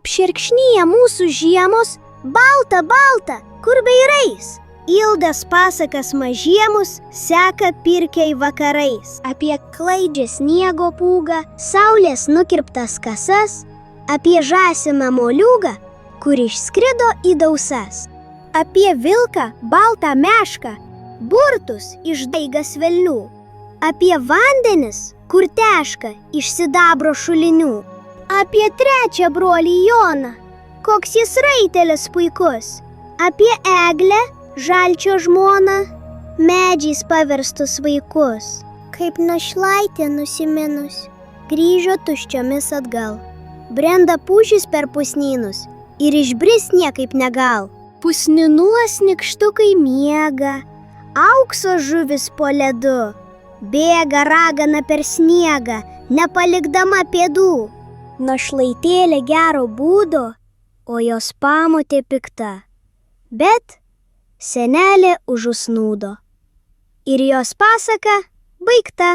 Apšerkšnyja mūsų žiemos, balta, balta, kur beirais. Ilgas pasakas mažiemus seka pirkiai vakarais. Apie klaidžią sniego pūgą, saulės nukirptas kasas, apie žąsiną moliūgą, kur išskrido į dausas. Apie vilką, baltą mešką, burtus iš daigas velnių. Apie vandenis, kur teška iš sidabro šulinių. Apie trečią brolį Joną, koks jis raitelis puikus. Apie eglę, žalčio žmoną, medžiais paverstus vaikus. Kaip našlaitė nusiminus, grįžo tuščiomis atgal. Brenda pušis per pusnynus ir išbris niekaip negal. Pusninuos nykštukai miega, aukso žuvis po ledu. Bėga ragana per sniegą, nepalikdama pėdų. Našlaitėlė gero būdo, o jos pamotė pikta. Bet senelė užusnūdo. Ir jos pasaka baigta.